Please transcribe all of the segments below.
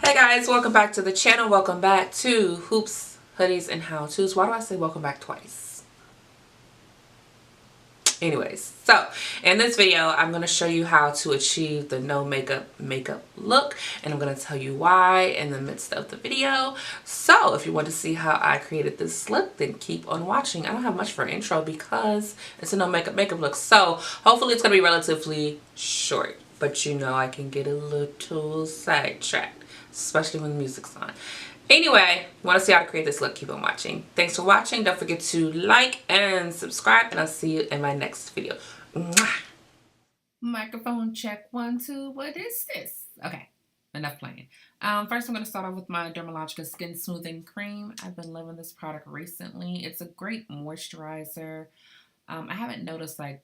Hey guys, welcome back to the channel. Welcome back to Hoops, Hoodies, and How-Tos. Why do I say welcome back twice? Anyways, so in this video, I'm going to show you how to achieve the no makeup look, and I'm going to tell you why in the midst of the video. So if you want to see how I created this look, then keep on watching. I don't have much for an intro because it's a no makeup look, so hopefully it's going to be relatively short, but you know I can get a little sidetracked, especially when the music's on. Anyway, want to see how to create this look, keep on watching. Thanks for watching. Don't forget to like and subscribe, and I'll see you in my next video. Mwah. Microphone check 1 2. What is this? Okay, enough playing. First I'm going to start off with my Dreamality skin smoothing cream. I've been loving this product recently. It's a great moisturizer. I haven't noticed like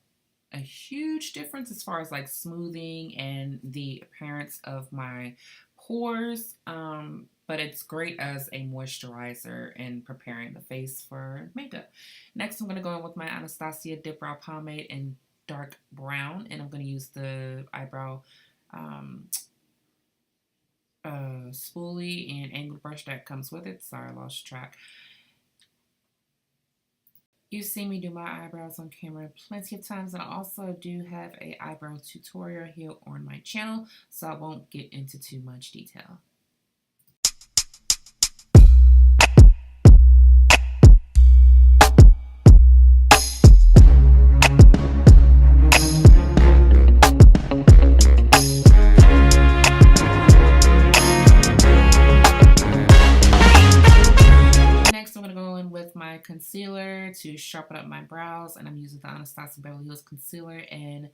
a huge difference as far as like smoothing and the appearance of my pores, but it's great as a moisturizer and preparing the face for makeup. Next, I'm going to go in with my Anastasia Dip Brow Pomade in dark brown, and I'm going to use the eyebrow spoolie and angled brush that comes with it. Sorry, I lost track. You've seen me do my eyebrows on camera plenty of times, and I also do have an eyebrow tutorial here on my channel, so I won't get into too much detail. Concealer to sharpen up my brows, and I'm using the Anastasia Beverly Hills concealer in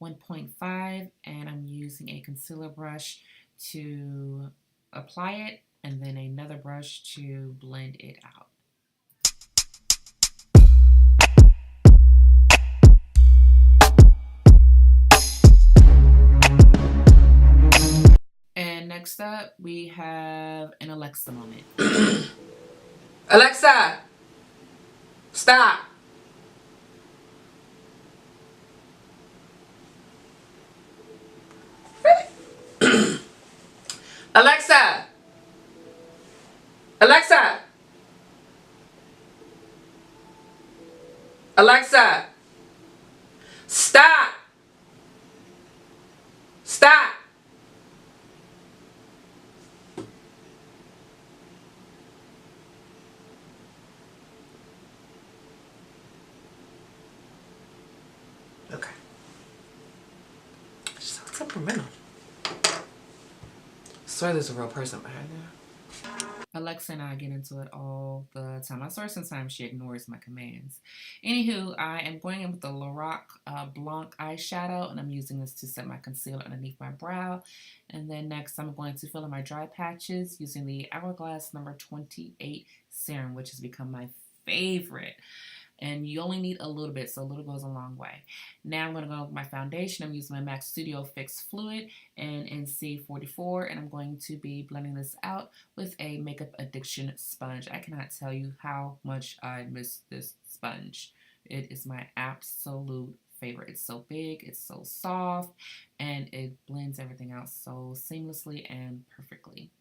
1.5, and I'm using a concealer brush to apply it and then another brush to blend it out. And next up we have an Alexa moment. Alexa! Stop. Alexa. Alexa. Alexa. Stop. Stop. Okay. She's so temperamental. I swear there's a real person behind there. Alexa and I get into it all the time. I swear sometimes she ignores my commands. Anywho, I am going in with the Lorac Blanc eyeshadow, and I'm using this to set my concealer underneath my brow. And then next I'm going to fill in my dry patches using the Hourglass number 28 serum, which has become my favorite. And you only need a little bit, so a little goes a long way. Now I'm going to go with my foundation. I'm using my MAC Studio Fix Fluid in NC44, and I'm going to be blending this out with a Makeup Addiction sponge. I cannot tell you how much I miss this sponge. It is my absolute favorite. It's so big, it's so soft, and it blends everything out so seamlessly and perfectly.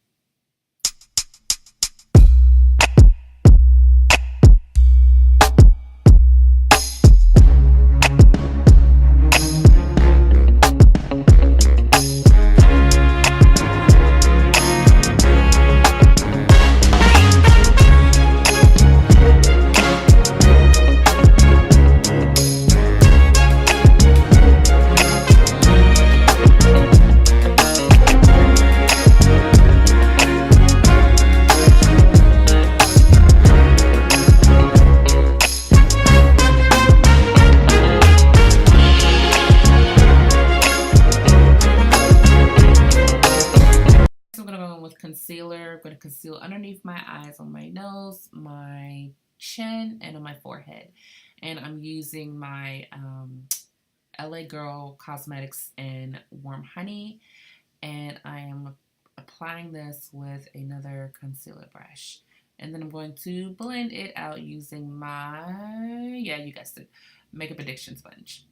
Concealer. I'm going to conceal underneath my eyes, on my nose, my chin, and on my forehead. And I'm using my LAGirl Cosmetics in Warm Honey, and I am applying this with another concealer brush. And then I'm going to blend it out using my, yeah, you guessed it, Makeup Addiction sponge.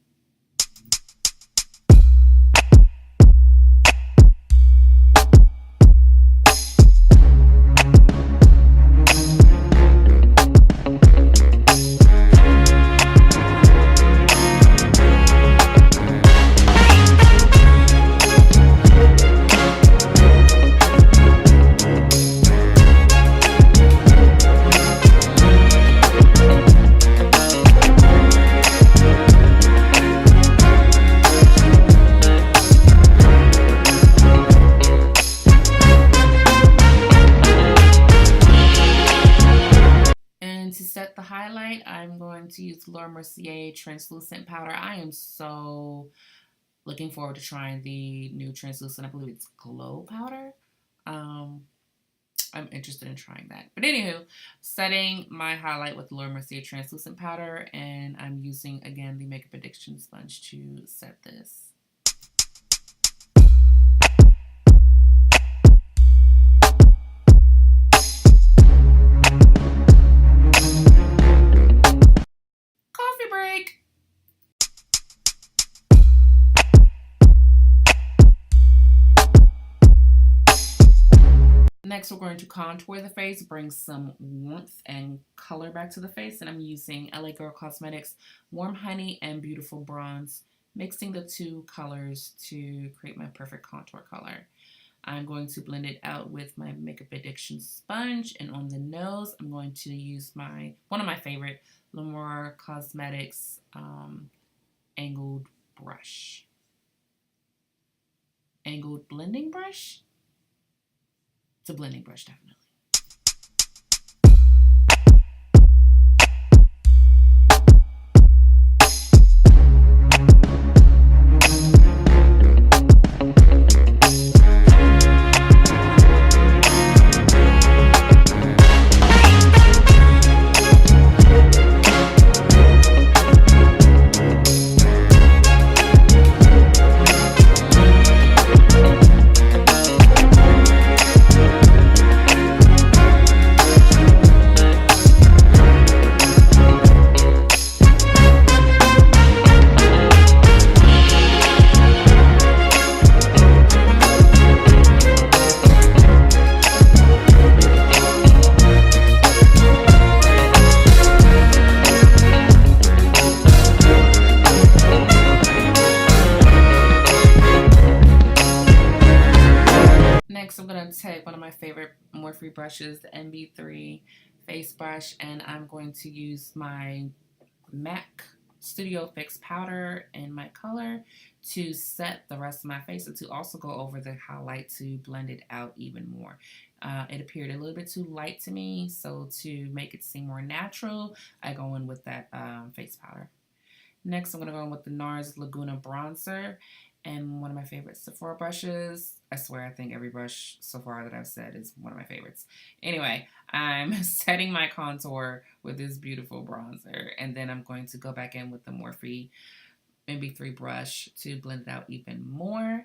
set the highlight, I'm going to use Laura Mercier translucent powder. I am so looking forward to trying the new translucent, I believe it's glow powder. I'm interested in trying that. But anywho, setting my highlight with Laura Mercier translucent powder, and I'm using again the Makeup Addiction sponge to set this. Coffee break. Next, we're going to contour the face, bring some warmth and color back to the face, and I'm using LAGirl Cosmetics Warm Honey and Beautiful Bronze, mixing the two colors to create my perfect contour color. I'm going to blend it out with my Makeup Addiction sponge, and on the nose, I'm going to use one of my favorite Lamar Cosmetics angled brush. Angled blending brush? It's a blending brush, definitely. Next, I'm going to take one of my favorite Morphe brushes, the MB3 face brush, and I'm going to use my MAC Studio Fix powder in my color to set the rest of my face, and to also go over the highlight to blend it out even more. It appeared a little bit too light to me, so to make it seem more natural, I go in with that face powder. Next, I'm going to go in with the NARS Laguna bronzer and one of my favorite Sephora brushes. I swear, I think every brush so far that I've said is one of my favorites. Anyway, I'm setting my contour with this beautiful bronzer, and then I'm going to go back in with the Morphe MB3 brush to blend it out even more.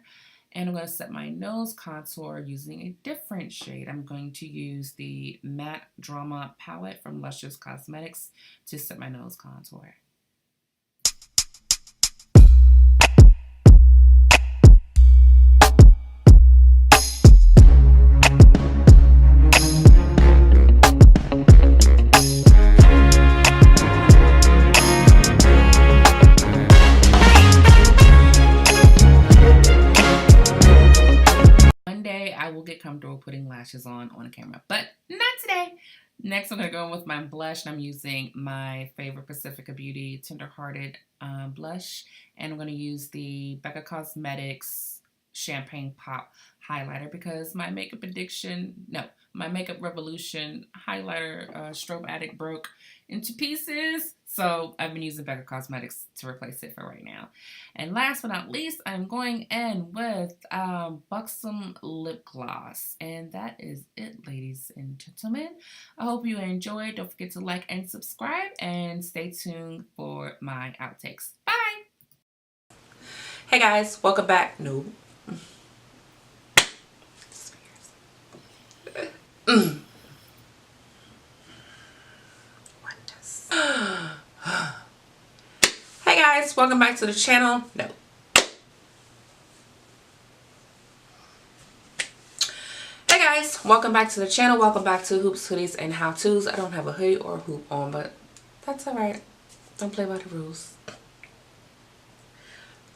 And I'm going to set my nose contour using a different shade. I'm going to use the Matte Drama palette from Luscious Cosmetics to set my nose contour. Get comfortable putting lashes on camera, but not today. Next, I'm going to go in with my blush, and I'm using my favorite Pacifica Beauty Tenderhearted blush, and I'm going to use the Becca Cosmetics Champagne Pop highlighter because my Makeup Revolution highlighter Strobe Addict broke into pieces, so I've been using Becca Cosmetics to replace it for right now. And last but not least, I'm going in with Buxom lip gloss, and that is it, ladies and gentlemen. I hope you enjoyed. Don't forget to like and subscribe, and stay tuned for my outtakes. Bye. Hey guys, welcome back. No. Hey guys, welcome back to the channel. No. Hey guys, welcome back to the channel. Welcome back to Hoops, Hoodies, and How To's. I don't have a hoodie or a hoop on, but that's alright. Don't play by the rules.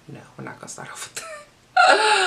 No, we're not gonna start off with that.